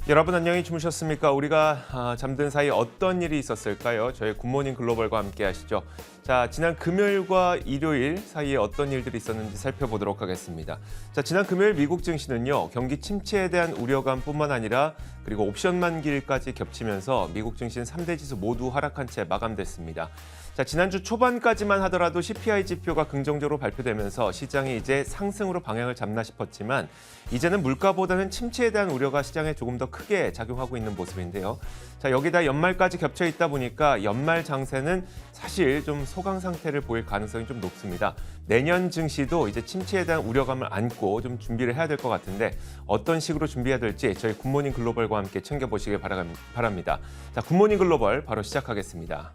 여러분 안녕히 주무셨습니까? 우리가 잠든 사이 어떤 일이 있었을까요? 저희 굿모닝 글로벌과 함께 하시죠. 자, 지난 금요일과 일요일 사이에 어떤 일들이 있었는지 살펴보도록 하겠습니다. 자, 지난 금요일 미국 증시는요, 경기 침체에 대한 우려감뿐만 아니라 그리고 옵션 만기일까지 겹치면서 미국 증시는 3대 지수 모두 하락한 채 마감됐습니다. 자, 지난주 초반까지만 하더라도 CPI 지표가 긍정적으로 발표되면서 시장이 이제 상승으로 방향을 잡나 싶었지만 이제는 물가보다는 침체에 대한 우려가 시장에 조금 더 크게 작용하고 있는 모습인데요. 자, 여기다 연말까지 겹쳐 있다 보니까 연말 장세는 사실 좀 소강 상태를 보일 가능성이 좀 높습니다. 내년 증시도 이제 침체에 대한 우려감을 안고 좀 준비를 해야 될 것 같은데 어떤 식으로 준비해야 될지 저희 굿모닝 글로벌과 함께 챙겨보시길 바랍니다. 자, 굿모닝 글로벌 바로 시작하겠습니다.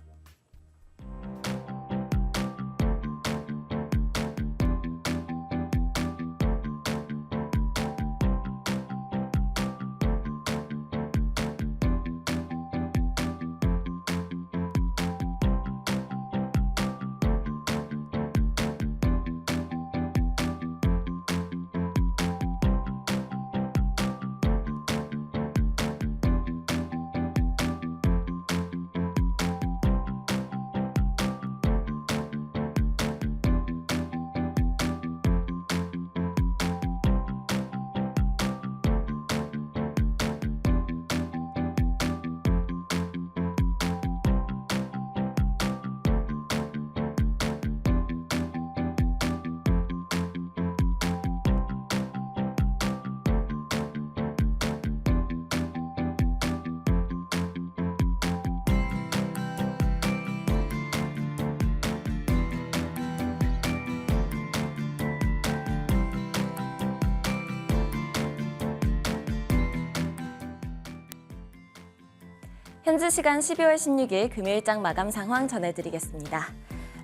현지 시간 12월 16일 금요일장 마감 상황 전해드리겠습니다.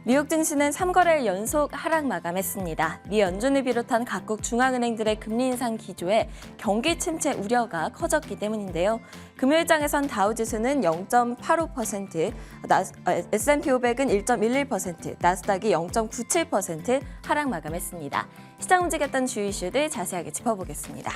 뉴욕 증시는 3거래일 연속 하락 마감했습니다. 미 연준을 비롯한 각국 중앙은행들의 금리 인상 기조에 경기 침체 우려가 커졌기 때문인데요. 금요일장에선 다우지수는 0.85%, S&P 500은 1.11%, 나스닥이 0.97% 하락 마감했습니다. 시장 움직였던 주요 이슈들 자세하게 짚어보겠습니다.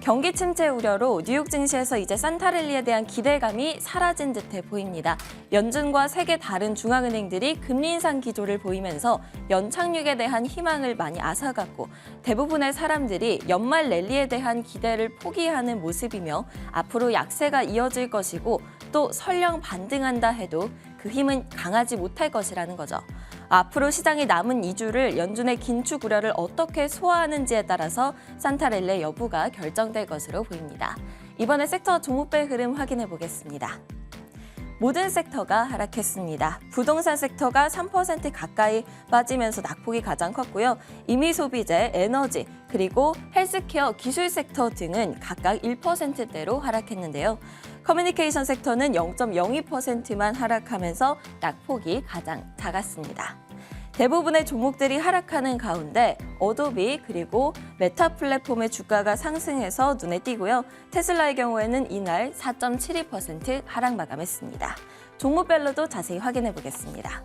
경기 침체 우려로 뉴욕 증시에서 이제 산타랠리에 대한 기대감이 사라진 듯해 보입니다. 연준과 세계 다른 중앙은행들이 금리 인상 기조를 보이면서 연착륙에 대한 희망을 많이 앗아갔고 대부분의 사람들이 연말 랠리에 대한 기대를 포기하는 모습이며 앞으로 약세가 이어질 것이고 또 설령 반등한다 해도 그 힘은 강하지 못할 것이라는 거죠. 앞으로 시장이 남은 2주를 연준의 긴축 우려를 어떻게 소화하는지에 따라서 산타랠리의 여부가 결정될 것으로 보입니다. 이번에 섹터 종목별 흐름 확인해 보겠습니다. 모든 섹터가 하락했습니다. 부동산 섹터가 3% 가까이 빠지면서 낙폭이 가장 컸고요. 임의소비재, 에너지, 그리고 헬스케어, 기술 섹터 등은 각각 1%대로 하락했는데요. 커뮤니케이션 섹터는 0.02%만 하락하면서 낙폭이 가장 작았습니다. 대부분의 종목들이 하락하는 가운데 어도비 그리고 메타 플랫폼의 주가가 상승해서 눈에 띄고요. 테슬라의 경우에는 이날 4.72% 하락 마감했습니다. 종목별로도 자세히 확인해 보겠습니다.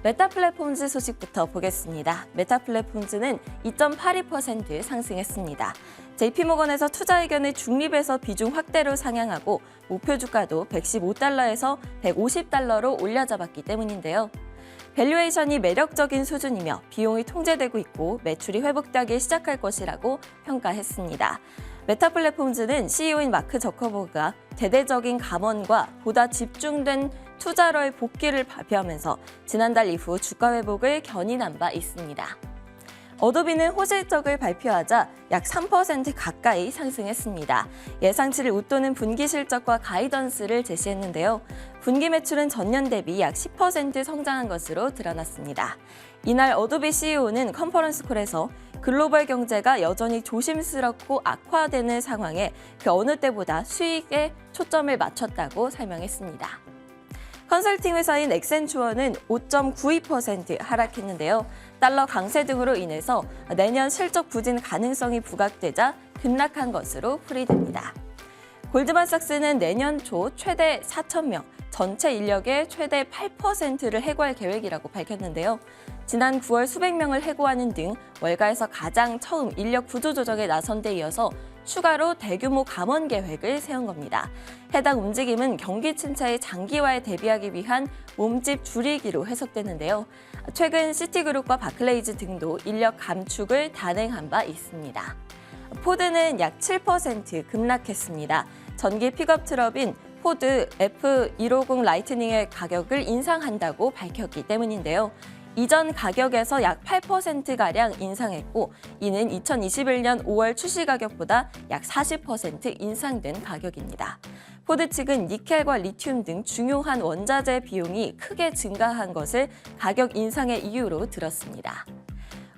메타 플랫폼즈 소식부터 보겠습니다. 메타 플랫폼즈는 2.82% 상승했습니다. JP모건에서 투자 의견을 중립에서 비중 확대로 상향하고 목표 주가도 115달러에서 150달러로 올려잡았기 때문인데요. 밸류에이션이 매력적인 수준이며 비용이 통제되고 있고 매출이 회복되기 시작할 것이라고 평가했습니다. 메타 플랫폼즈는 CEO인 마크 저커버그가 대대적인 감원과 보다 집중된 투자로의 복귀를 발표하면서 지난달 이후 주가 회복을 견인한 바 있습니다. 어도비는 호실적을 발표하자 약 3% 가까이 상승했습니다. 예상치를 웃도는 분기 실적과 가이던스를 제시했는데요. 분기 매출은 전년 대비 약 10% 성장한 것으로 드러났습니다. 이날 어도비 CEO는 컨퍼런스콜에서 글로벌 경제가 여전히 조심스럽고 악화되는 상황에 그 어느 때보다 수익에 초점을 맞췄다고 설명했습니다. 컨설팅 회사인 엑센추어는 5.92% 하락했는데요. 달러 강세 등으로 인해서 내년 실적 부진 가능성이 부각되자 급락한 것으로 풀이됩니다. 골드만삭스는 내년 초 최대 4,000명, 전체 인력의 최대 8%를 해고할 계획이라고 밝혔는데요. 지난 9월 수백 명을 해고하는 등 월가에서 가장 처음 인력 구조 조정에 나선 데 이어서 추가로 대규모 감원 계획을 세운 겁니다. 해당 움직임은 경기 침체의 장기화에 대비하기 위한 몸집 줄이기로 해석되는데요. 최근 시티그룹과 바클레이즈 등도 인력 감축을 단행한 바 있습니다. 포드는 약 7% 급락했습니다. 전기 픽업 트럭인 포드 F150 라이트닝의 가격을 인상한다고 밝혔기 때문인데요. 이전 가격에서 약 8%가량 인상했고 이는 2021년 5월 출시 가격보다 약 40% 인상된 가격입니다. 포드 측은 니켈과 리튬 등 중요한 원자재 비용이 크게 증가한 것을 가격 인상의 이유로 들었습니다.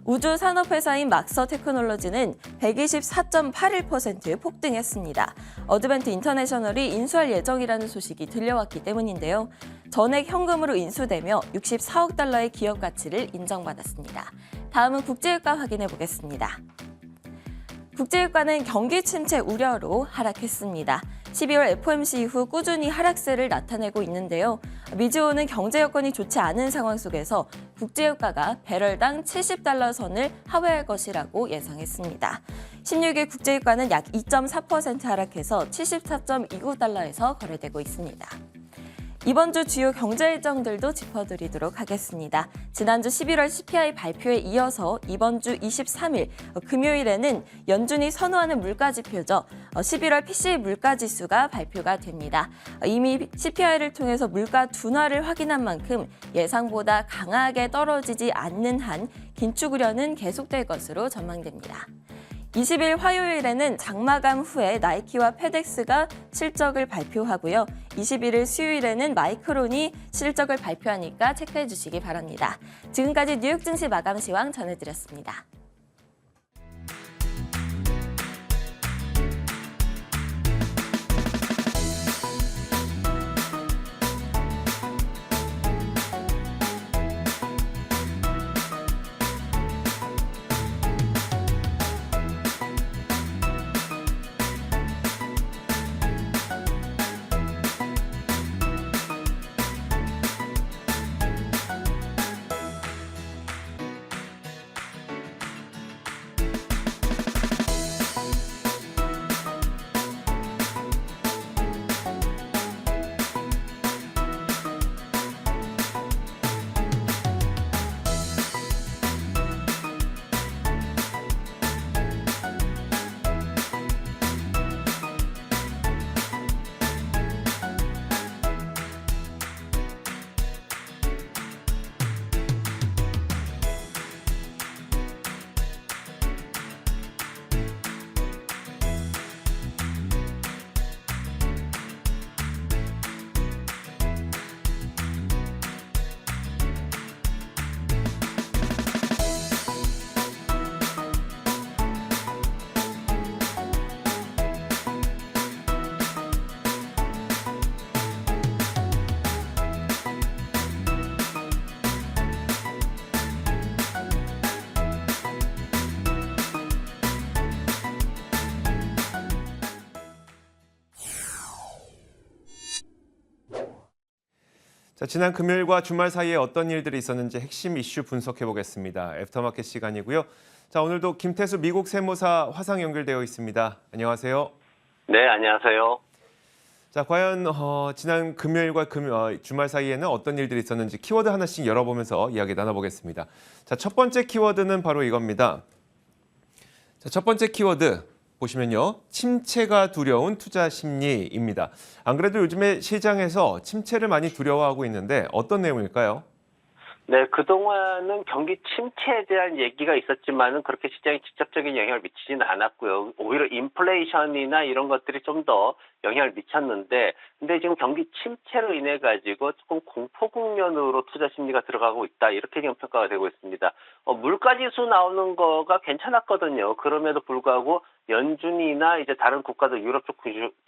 우주 산업회사인 막서 테크놀로지는 124.81% 폭등했습니다. 어드벤트 인터내셔널이 인수할 예정이라는 소식이 들려왔기 때문인데요. 전액 현금으로 인수되며 64억 달러의 기업 가치를 인정받았습니다. 다음은 국제유가 확인해 보겠습니다. 국제유가는 경기 침체 우려로 하락했습니다. 12월 FOMC 이후 꾸준히 하락세를 나타내고 있는데요. 미주오는 경제 여건이 좋지 않은 상황 속에서 국제유가가 배럴당 70달러 선을 하회할 것이라고 예상했습니다. 16일 국제유가는 약 2.4% 하락해서 74.29달러에서 거래되고 있습니다. 이번 주 주요 경제 일정들도 짚어드리도록 하겠습니다. 지난주 11월 CPI 발표에 이어서 이번 주 23일 금요일에는 연준이 선호하는 물가지표죠. 11월 PCE 물가지수가 발표가 됩니다. 이미 CPI를 통해서 물가 둔화를 확인한 만큼 예상보다 강하게 떨어지지 않는 한 긴축 우려는 계속될 것으로 전망됩니다. 20일 화요일에는 장마감 후에 나이키와 페덱스가 실적을 발표하고요. 21일 수요일에는 마이크론이 실적을 발표하니까 체크해 주시기 바랍니다. 지금까지 뉴욕 증시 마감 시황 전해드렸습니다. 자, 지난 금요일과 주말 사이에 어떤 일들이 있었는지 핵심 이슈 분석해 보겠습니다. 애프터마켓 시간이고요. 자, 오늘도 김태수 미국 세무사 화상 연결되어 있습니다. 안녕하세요. 네, 안녕하세요. 자, 과연 지난 금요일과 주말 사이에는 어떤 일들이 있었는지 키워드 하나씩 열어보면서 이야기 나눠보겠습니다. 자, 첫 번째 키워드는 바로 이겁니다. 자, 첫 번째 키워드 보시면요. 침체가 두려운 투자 심리입니다. 안 그래도 요즘에 시장에서 침체를 많이 두려워하고 있는데 어떤 내용일까요? 네, 그동안은 경기 침체에 대한 얘기가 있었지만은 그렇게 시장에 직접적인 영향을 미치지는 않았고요. 오히려 인플레이션이나 이런 것들이 좀 더 영향을 미쳤는데, 근데 지금 경기 침체로 인해 가지고 조금 공포 국면으로 투자 심리가 들어가고 있다. 이렇게 지금 평가가 되고 있습니다. 물가지수 나오는 거가 괜찮았거든요. 그럼에도 불구하고 연준이나 이제 다른 국가들, 유럽 쪽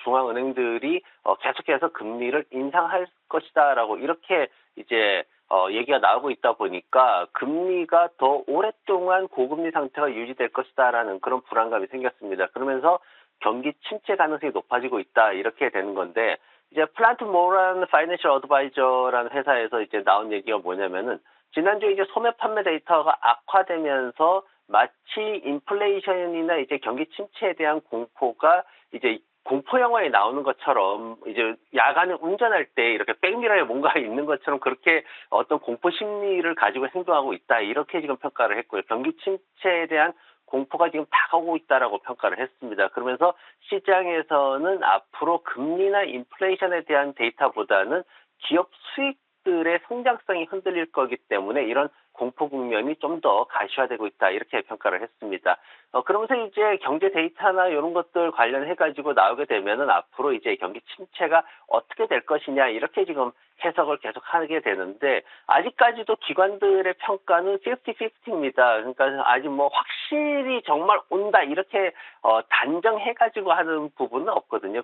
중앙은행들이 계속해서 금리를 인상할 것이다라고 이렇게 이제 얘기가 나오고 있다 보니까 금리가 더 오랫동안 고금리 상태가 유지될 것이다라는 그런 불안감이 생겼습니다. 그러면서 경기 침체 가능성이 높아지고 있다 이렇게 되는 건데, 이제 플란트 모란 파이낸셜 어드바이저라는 회사에서 이제 나온 얘기가 뭐냐면은 지난주에 이제 소매 판매 데이터가 악화되면서 마치 인플레이션이나 이제 경기 침체에 대한 공포가 이제 공포 영화에 나오는 것처럼 이제 야간에 운전할 때 이렇게 백미러에 뭔가 있는 것처럼 그렇게 어떤 공포 심리를 가지고 행동하고 있다. 이렇게 지금 평가를 했고요. 경기 침체에 대한 공포가 지금 다가오고 있다라고 평가를 했습니다. 그러면서 시장에서는 앞으로 금리나 인플레이션에 대한 데이터보다는 기업 수익들의 성장성이 흔들릴 거기 때문에 이런 공포 국면이 좀 더 가시화되고 있다. 이렇게 평가를 했습니다. 그러면서 이제 경제 데이터나 이런 것들 관련해가지고 나오게 되면은 앞으로 이제 경기 침체가 어떻게 될 것이냐 이렇게 지금 해석을 계속 하게 되는데 아직까지도 기관들의 평가는 50-50입니다. 그러니까 아직 뭐 확실히 정말 온다 이렇게 단정해가지고 하는 부분은 없거든요.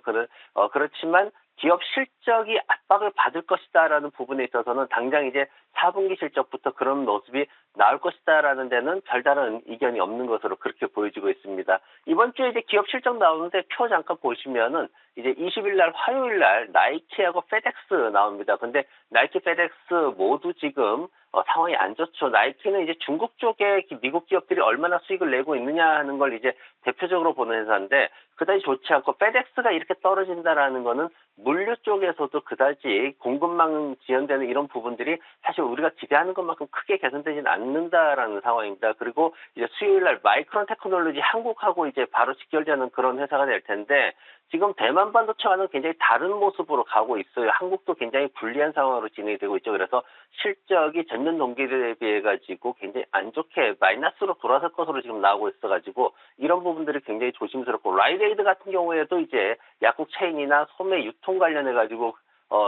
그렇지만 기업 실적이 압박을 받을 것이다라는 부분에 있어서는 당장 이제 4분기 실적부터 그런 모습이 나올 것이다라는 데는 별다른 이견이 없는 것으로 그렇게 보여지고 있습니다. 이번 주에 이제 기업 실적 나오는데 표 잠깐 보시면은 이제 20일 날 화요일 날 나이키하고 페덱스 나옵니다. 근데 나이키, 페덱스 모두 지금 상황이 안 좋죠. 나이키는 이제 중국 쪽에 미국 기업들이 얼마나 수익을 내고 있느냐 하는 걸 이제 대표적으로 보는 회사인데 그다지 좋지 않고 페덱스가 이렇게 떨어진다라는 거는 물류 쪽에서도 그다지 공급망 지연되는 이런 부분들이 사실 우리가 기대하는 것만큼 크게 개선되지는 않는다라는 상황입니다. 그리고 이제 수요일 날 마이크론 테크놀로지 한국하고 이제 바로 직결되는 그런 회사가 될 텐데 지금 대만 반도체와는 굉장히 다른 모습으로 가고 있어요. 한국도 굉장히 불리한 상황으로 진행이 되고 있죠. 그래서 실적이 전년 동기에 비해 가지고 굉장히 안 좋게 마이너스로 돌아설 것으로 지금 나오고 있어가지고 이런 부분들이 굉장히 조심스럽고 라이데이드 같은 경우에도 이제 약국 체인이나 소매 유통 관련해 가지고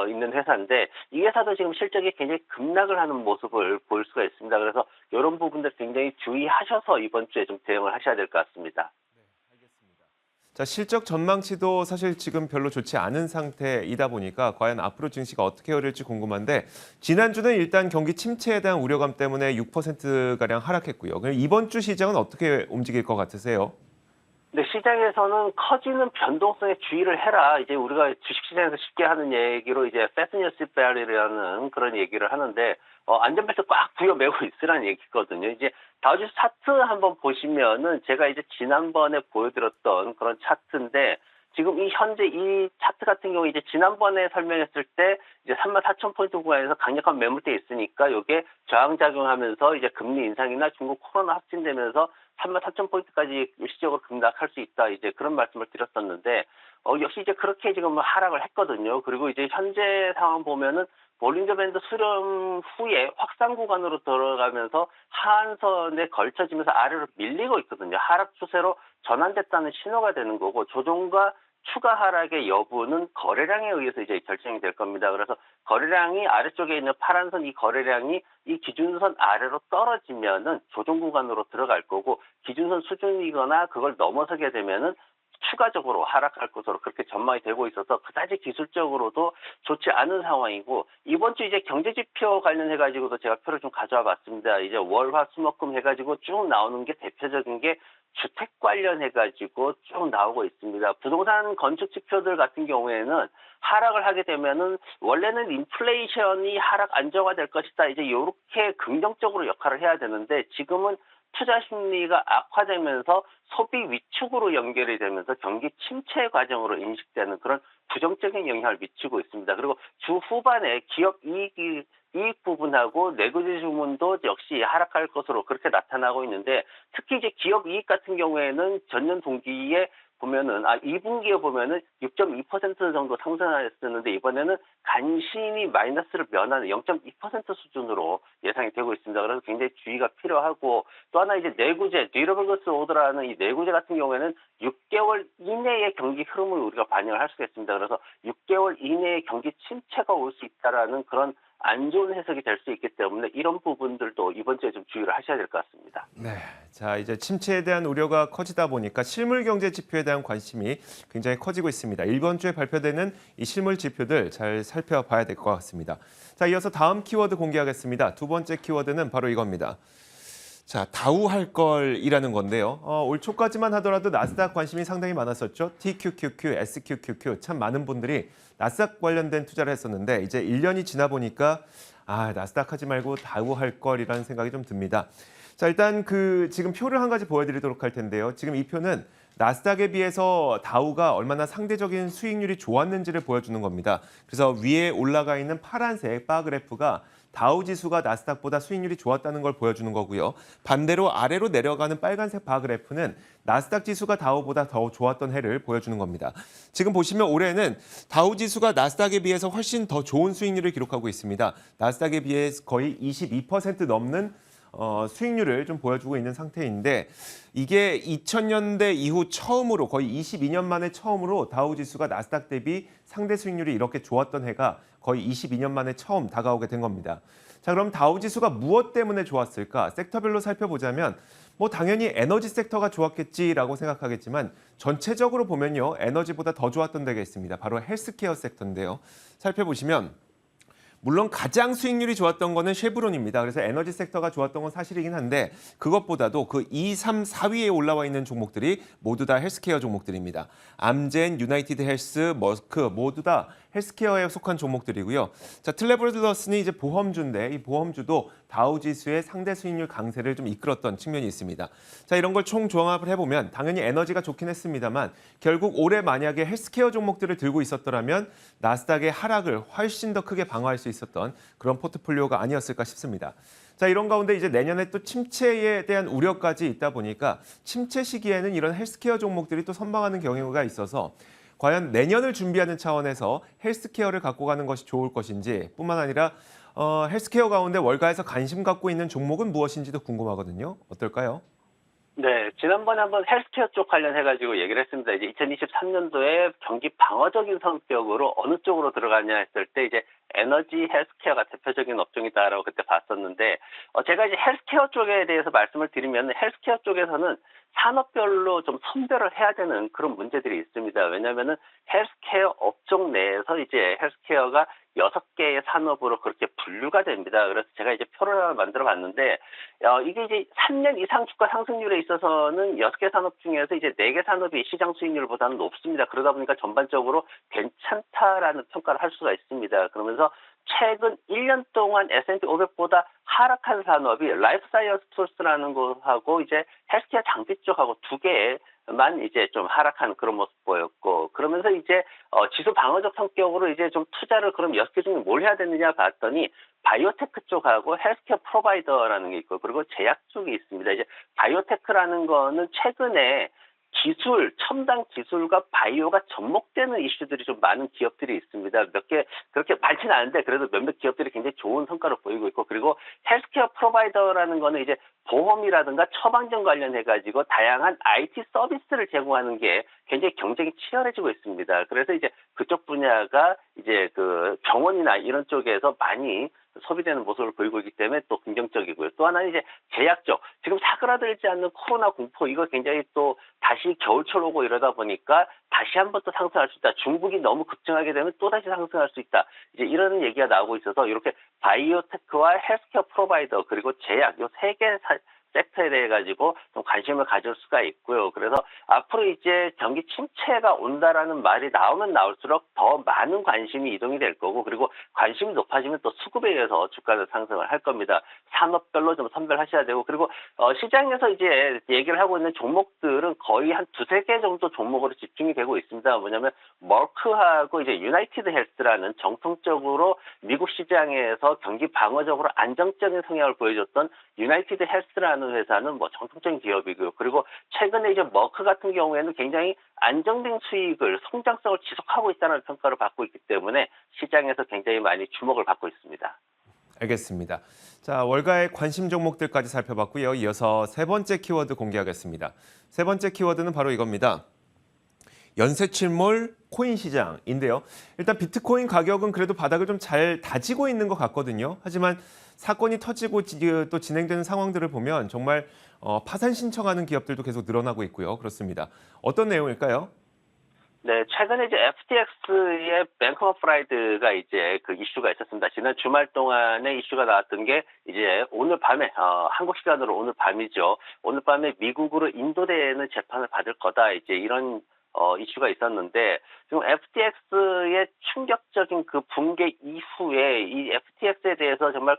있는 회사인데 이 회사도 지금 실적이 굉장히 급락을 하는 모습을 볼 수가 있습니다. 그래서 이런 부분들 굉장히 주의하셔서 이번 주에 좀 대응을 하셔야 될 것 같습니다. 자, 실적 전망치도 사실 지금 별로 좋지 않은 상태이다 보니까 과연 앞으로 증시가 어떻게 흐를지 궁금한데 지난주는 일단 경기 침체에 대한 우려감 때문에 6%가량 하락했고요. 그럼 이번 주 시장은 어떻게 움직일 것 같으세요? 근데 시장에서는 커지는 변동성에 주의를 해라. 이제 우리가 주식시장에서 쉽게 하는 얘기로 이제 fasten your seatbelt이라는 그런 얘기를 하는데 안전벨트 꽉 부여매고 있으라는 얘기거든요. 이제 다우지수 차트 한번 보시면은 제가 이제 지난번에 보여드렸던 그런 차트인데 지금 이 현재 이 차트 같은 경우 이제 지난번에 설명했을 때 이제 34,000포인트 구간에서 강력한 매물대 있으니까 이게 저항작용하면서 이제 금리 인상이나 중국 코로나 확진되면서 33,000포인트까지 일시적으로 급락할 수 있다. 이제 그런 말씀을 드렸었는데 역시 이제 그렇게 지금 하락을 했거든요. 그리고 이제 현재 상황 보면은 볼린저 밴드 수렴 후에 확산 구간으로 들어가면서 하한선에 걸쳐지면서 아래로 밀리고 있거든요. 하락 추세로 전환됐다는 신호가 되는 거고 조정과 추가 하락의 여부는 거래량에 의해서 이제 결정이 될 겁니다. 그래서 거래량이 아래쪽에 있는 파란선 이 거래량이 이 기준선 아래로 떨어지면은 조정 구간으로 들어갈 거고 기준선 수준이거나 그걸 넘어서게 되면은 추가적으로 하락할 것으로 그렇게 전망이 되고 있어서 그다지 기술적으로도 좋지 않은 상황이고 이번 주 이제 경제 지표 관련해 가지고도 제가 표를 좀 가져와 봤습니다. 이제 월화수목금 해가지고 쭉 나오는 게 대표적인 게 주택 관련해 가지고 쭉 나오고 있습니다. 부동산 건축 지표들 같은 경우에는 하락을 하게 되면은 원래는 인플레이션이 하락 안정화될 것이다. 이제 이렇게 긍정적으로 역할을 해야 되는데 지금은 투자 심리가 악화되면서 소비 위축으로 연결이 되면서 경기 침체 과정으로 인식되는 그런 부정적인 영향을 미치고 있습니다. 그리고 주 후반에 기업 이익 부분하고 내구재 주문도 역시 하락할 것으로 그렇게 나타나고 있는데 특히 이제 기업 이익 같은 경우에는 전년 동기에 보면은 2분기에 보면은 6.2% 정도 상승했었는데 이번에는 간신히 마이너스를 면하는 0.2% 수준으로 예상이 되고 있습니다. 그래서 굉장히 주의가 필요하고 또 하나 이제 내구재, 듀러블 오더라는 이 내구재 같은 경우에는 6개월 이내의 경기 흐름을 우리가 반영을 할 수가 있습니다. 그래서 6개월 이내의 경기 침체가 올 수 있다라는 그런 안 좋은 해석이 될 수 있기 때문에 이런 부분들도 이번 주에 좀 주의를 하셔야 될 것 같습니다. 네, 자 이제 침체에 대한 우려가 커지다 보니까 실물 경제 지표에 대한 관심이 굉장히 커지고 있습니다. 이번 주에 발표되는 이 실물 지표들 잘 살펴봐야 될 것 같습니다. 자, 이어서 다음 키워드 공개하겠습니다. 두 번째 키워드는 바로 이겁니다. 자, 다우할 걸이라는 건데요. 올 초까지만 하더라도 나스닥 관심이 상당히 많았었죠. TQQQ, SQQQ 참 많은 분들이 나스닥 관련된 투자를 했었는데 이제 1년이 지나 보니까 나스닥 하지 말고 다우 할 걸이라는 생각이 좀 듭니다. 자, 일단 지금 표를 한 가지 보여드리도록 할 텐데요. 지금 이 표는 나스닥에 비해서 다우가 얼마나 상대적인 수익률이 좋았는지를 보여주는 겁니다. 그래서 위에 올라가 있는 파란색 바 그래프가 다우 지수가 나스닥보다 수익률이 좋았다는 걸 보여주는 거고요. 반대로 아래로 내려가는 빨간색 바 그래프는 나스닥 지수가 다우보다 더 좋았던 해를 보여주는 겁니다. 지금 보시면 올해는 다우 지수가 나스닥에 비해서 훨씬 더 좋은 수익률을 기록하고 있습니다. 나스닥에 비해 거의 22% 넘는 수익률을 좀 보여주고 있는 상태인데 이게 2000년대 이후 처음으로 거의 22년 만에 처음으로 다우 지수가 나스닥 대비 상대 수익률이 이렇게 좋았던 해가 거의 22년 만에 처음 다가오게 된 겁니다. 자, 그럼 다우 지수가 무엇 때문에 좋았을까? 섹터별로 살펴보자면 당연히 에너지 섹터가 좋았겠지라고 생각하겠지만 전체적으로 보면요. 에너지보다 더 좋았던 데가 있습니다. 바로 헬스케어 섹터인데요. 살펴보시면 물론 가장 수익률이 좋았던 거는 쉐브론입니다. 그래서 에너지 섹터가 좋았던 건 사실이긴 한데 그것보다도 2, 3, 4위에 올라와 있는 종목들이 모두 다 헬스케어 종목들입니다. 암젠, 유나이티드 헬스, 머스크 모두 다 헬스케어에 속한 종목들이고요. 자, 트래블러스는 이제 보험주인데 이 보험주도 다우 지수의 상대 수익률 강세를 좀 이끌었던 측면이 있습니다. 자, 이런 걸 총 종합을 해보면 당연히 에너지가 좋긴 했습니다만 결국 올해 만약에 헬스케어 종목들을 들고 있었더라면 나스닥의 하락을 훨씬 더 크게 방어할 수 있었던 그런 포트폴리오가 아니었을까 싶습니다. 자, 이런 가운데 이제 내년에 또 침체에 대한 우려까지 있다 보니까 침체 시기에는 이런 헬스케어 종목들이 또 선방하는 경우가 있어서 과연 내년을 준비하는 차원에서 헬스케어를 갖고 가는 것이 좋을 것인지 뿐만 아니라 헬스케어 가운데 월가에서 관심 갖고 있는 종목은 무엇인지도 궁금하거든요. 어떨까요? 네, 지난번에 한번 헬스케어 쪽 관련해가지고 얘기를 했습니다. 이제 2023년도에 경기 방어적인 성격으로 어느 쪽으로 들어가냐 했을 때 이제 에너지 헬스케어가 대표적인 업종이다라고 그때 봤었는데, 제가 이제 헬스케어 쪽에 대해서 말씀을 드리면 헬스케어 쪽에서는 산업별로 좀 선별을 해야 되는 그런 문제들이 있습니다. 왜냐하면은 헬스케어 업종 내에서 이제 헬스케어가 6개의 산업으로 그렇게 분류가 됩니다. 그래서 제가 이제 표를 하나 만들어 봤는데, 이게 이제 3년 이상 주가 상승률에 있어서는 6개 산업 중에서 이제 4개 산업이 시장 수익률보다는 높습니다. 그러다 보니까 전반적으로 괜찮다라는 평가를 할 수가 있습니다. 그러면서 최근 1년 동안 S&P 500보다 하락한 산업이 라이프 사이언스 툴스라는 곳하고 이제 헬스케어 장비 쪽하고 2개만 이제 좀 하락한 그런 모습 보였고, 그러면서 이제 지수 방어적 성격으로 이제 좀 투자를 그럼 6개 중에 뭘 해야 되느냐 봤더니 바이오테크 쪽하고 헬스케어 프로바이더라는 게 있고 그리고 제약 쪽이 있습니다. 이제 바이오테크라는 거는 최근에 기술, 첨단 기술과 바이오가 접목되는 이슈들이 좀 많은 기업들이 있습니다. 몇 개 그렇게 많지는 않은데 그래도 몇몇 기업들이 굉장히 좋은 성과를 보이고 있고, 그리고 헬스케어 프로바이더라는 거는 이제 보험이라든가 처방전 관련해가지고 다양한 IT 서비스를 제공하는 게 굉장히 경쟁이 치열해지고 있습니다. 그래서 이제 그쪽 분야가 이제 병원이나 이런 쪽에서 많이 소비되는 모습을 보이고 있기 때문에 또 긍정적이고요. 또 하나는 이제 제약 쪽. 지금 사그라들지 않는 코로나 공포, 이거 굉장히 또 다시 겨울철 오고 이러다 보니까 다시 한번 또 상승할 수 있다. 중국이 너무 급증하게 되면 또 다시 상승할 수 있다. 이제 이런 얘기가 나오고 있어서 이렇게 바이오테크와 헬스케어 프로바이더 그리고 제약, 이 3개 섹터에 대해 가지고 좀 관심을 가질 수가 있고요. 그래서 앞으로 이제 경기 침체가 온다라는 말이 나오면 나올수록 더 많은 관심이 이동이 될 거고, 그리고 관심이 높아지면 또 수급에 의해서 주가는 상승을 할 겁니다. 산업별로 좀 선별하셔야 되고, 그리고 시장에서 이제 얘기를 하고 있는 종목들은 거의 한 2-3개 정도 종목으로 집중이 되고 있습니다. 뭐냐면 머크하고 이제 유나이티드 헬스라는 정통적으로 미국 시장에서 경기 방어적으로 안정적인 성향을 보여줬던 유나이티드 헬스라는 회사는 정통적인 기업이고요. 그리고 최근에 이제 머크 같은 경우에는 굉장히 안정된 수익을, 성장성을 지속하고 있다는 평가를 받고 있기 때문에 시장에서 굉장히 많이 주목을 받고 있습니다. 알겠습니다. 자, 월가의 관심 종목들까지 살펴봤고요. 이어서 세 번째 키워드 공개하겠습니다. 세 번째 키워드는 바로 이겁니다. 연쇄출몰 코인 시장인데요. 일단 비트코인 가격은 그래도 바닥을 좀 잘 다지고 있는 것 같거든요. 하지만 사건이 터지고 또 진행되는 상황들을 보면 정말 파산 신청하는 기업들도 계속 늘어나고 있고요. 그렇습니다. 어떤 내용일까요? 네, 최근에 이제 FTX의 뱅크 오브 프라이드가 이제 그 이슈가 있었습니다. 지난 주말 동안에 이슈가 나왔던 게 이제 오늘 밤에, 한국 시간으로 오늘 밤이죠. 오늘 밤에 미국으로 인도되는 재판을 받을 거다. 이제 이런 이슈가 있었는데 지금 FTX의 충격적인 그 붕괴 이후에 이 FTX에 대해서 정말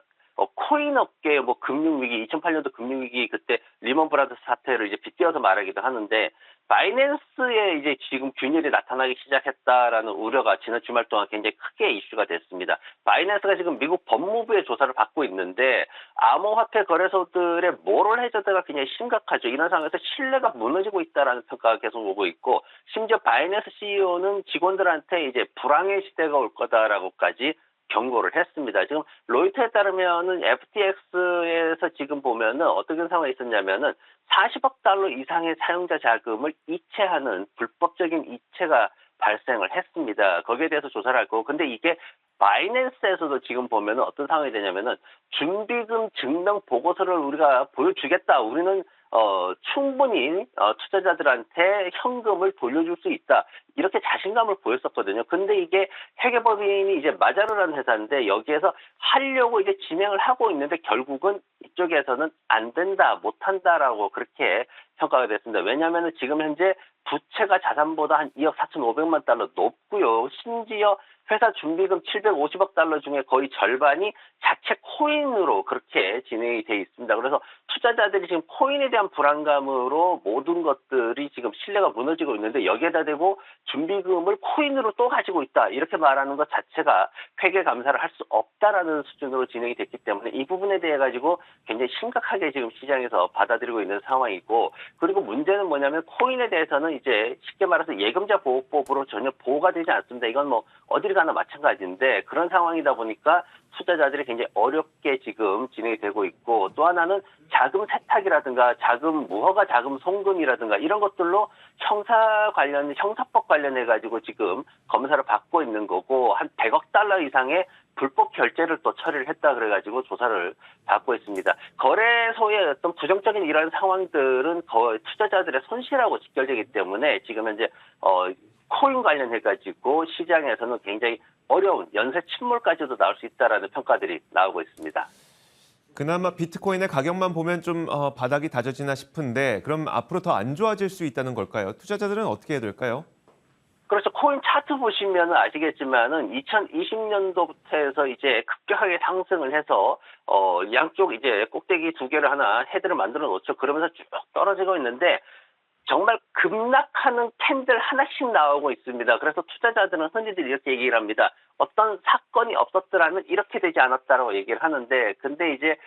코인 업계의 뭐 금융위기, 2008년도 금융위기 그때 리먼 브라더스 사태를 이제 빗대어서 말하기도 하는데 바이낸스에 이제 지금 균열이 나타나기 시작했다라는 우려가 지난 주말 동안 굉장히 크게 이슈가 됐습니다. 바이낸스가 지금 미국 법무부의 조사를 받고 있는데 암호화폐 거래소들의 모럴 해저드가 굉장히 심각하죠. 이런 상황에서 신뢰가 무너지고 있다라는 평가가 계속 오고 있고 심지어 바이낸스 CEO는 직원들한테 이제 불황의 시대가 올 거다라고까지 경고를 했습니다. 지금 로이터에 따르면은 FTX에서 지금 보면은 어떤 상황이 있었냐면은 40억 달러 이상의 사용자 자금을 이체하는 불법적인 이체가 발생을 했습니다. 거기에 대해서 조사를 할 거고, 근데 이게 바이낸스에서도 지금 보면은 어떤 상황이 되냐면은 준비금 증명 보고서를 우리가 보여주겠다. 우리는 충분히 투자자들한테 현금을 돌려줄 수 있다. 이렇게 자신감을 보였었거든요. 근데 이게 회계법인이 이제 마자르라는 회사인데 여기에서 하려고 이제 진행을 하고 있는데 결국은 이쪽에서는 안 된다, 못 한다라고 그렇게 평가가 됐습니다. 왜냐하면 지금 현재 부채가 자산보다 한 2억 4,500만 달러 높고요. 심지어 회사 준비금 750억 달러 중에 거의 절반이 자체 코인으로 그렇게 진행이 돼 있습니다. 그래서 투자자들이 지금 코인에 대한 불안감으로 모든 것들이 지금 신뢰가 무너지고 있는데 여기에다 대고 준비금을 코인으로 또 가지고 있다. 이렇게 말하는 것 자체가 회계 감사를 할 수 없다라는 수준으로 진행이 됐기 때문에 이 부분에 대해 가지고 굉장히 심각하게 지금 시장에서 받아들이고 있는 상황이고 그리고 문제는 뭐냐면 코인에 대해서는 이제 쉽게 말해서 예금자 보호법으로 전혀 보호가 되지 않습니다. 이건 뭐 어디를 가나 마찬가지인데 그런 상황이다 보니까 투자자들이 굉장히 어렵게 지금 진행이 되고 있고 또 하나는 자금 세탁이라든가 자금 무허가 자금 송금이라든가 이런 것들로 형사법 관련해 가지고 지금 검사를 받고 있는 거고 한 100억 달러 이상의 불법 결제를 또 처리를 했다 그래가지고 조사를 받고 있습니다. 거래소의 어떤 부정적인 이런 상황들은 거의 투자자들의 손실하고 직결되기 때문에 지금 현재 코인 관련해가지고 시장에서는 굉장히 어려운 연쇄 침몰까지도 나올 수 있다라는 평가들이 나오고 있습니다. 그나마 비트코인의 가격만 보면 좀 바닥이 다져지나 싶은데 그럼 앞으로 더 안 좋아질 수 있다는 걸까요? 투자자들은 어떻게 해야 될까요? 그래서 코인 차트 보시면 아시겠지만은 2020년도부터 해서 이제 급격하게 상승을 해서 양쪽 이제 꼭대기 두 개를 하나 헤드를 만들어 놓죠. 그러면서 쭉 떨어지고 있는데 정말 급락하는 캔들 하나씩 나오고 있습니다. 그래서 투자자들은 흔히들 이렇게 얘기를 합니다. 어떤 사건이 없었더라면 이렇게 되지 않았다라고 얘기를 하는데 근데 이제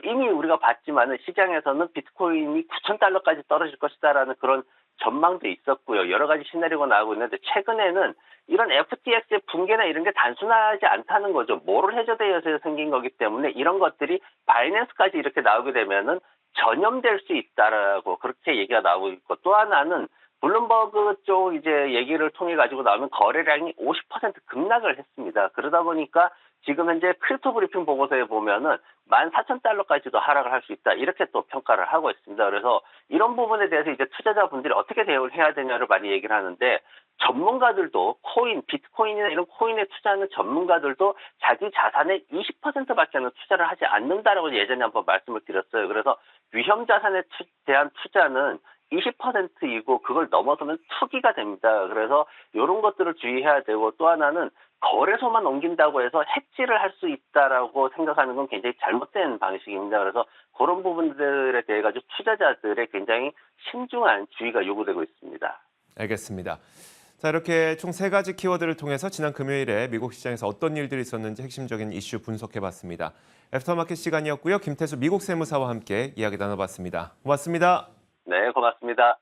이미 우리가 봤지만은 시장에서는 비트코인이 9,000달러까지 떨어질 것이다라는 그런 전망도 있었고요. 여러 가지 시나리오가 나오고 있는데 최근에는 이런 FTX의 붕괴나 이런 게 단순하지 않다는 거죠. 모럴 해저드에서 생긴 거기 때문에 이런 것들이 바이낸스까지 이렇게 나오게 되면은 전염될 수 있다라고 그렇게 얘기가 나오고 있고 또 하나는 블룸버그 쪽 이제 얘기를 통해 가지고 나오는 거래량이 50% 급락을 했습니다. 그러다 보니까 지금 현재 크립토 브리핑 보고서에 보면은 14,000달러까지도 하락을 할 수 있다. 이렇게 또 평가를 하고 있습니다. 그래서 이런 부분에 대해서 이제 투자자분들이 어떻게 대응을 해야 되냐를 많이 얘기를 하는데 전문가들도 비트코인이나 이런 코인에 투자하는 전문가들도 자기 자산의 20%밖에는 투자를 하지 않는다라고 예전에 한번 말씀을 드렸어요. 그래서 위험 자산에 대한 투자는 20%이고 그걸 넘어서면 투기가 됩니다. 그래서 이런 것들을 주의해야 되고 또 하나는 거래소만 옮긴다고 해서 해지를 할 수 있다라고 생각하는 건 굉장히 잘못된 방식입니다. 그래서 그런 부분들에 대해 가지고 투자자들의 굉장히 신중한 주의가 요구되고 있습니다. 알겠습니다. 자, 이렇게 총 3가지 키워드를 통해서 지난 금요일에 미국 시장에서 어떤 일들이 있었는지 핵심적인 이슈 분석해봤습니다. 애프터마켓 시간이었고요. 김태수 미국 세무사와 함께 이야기 나눠봤습니다. 고맙습니다. 네, 고맙습니다.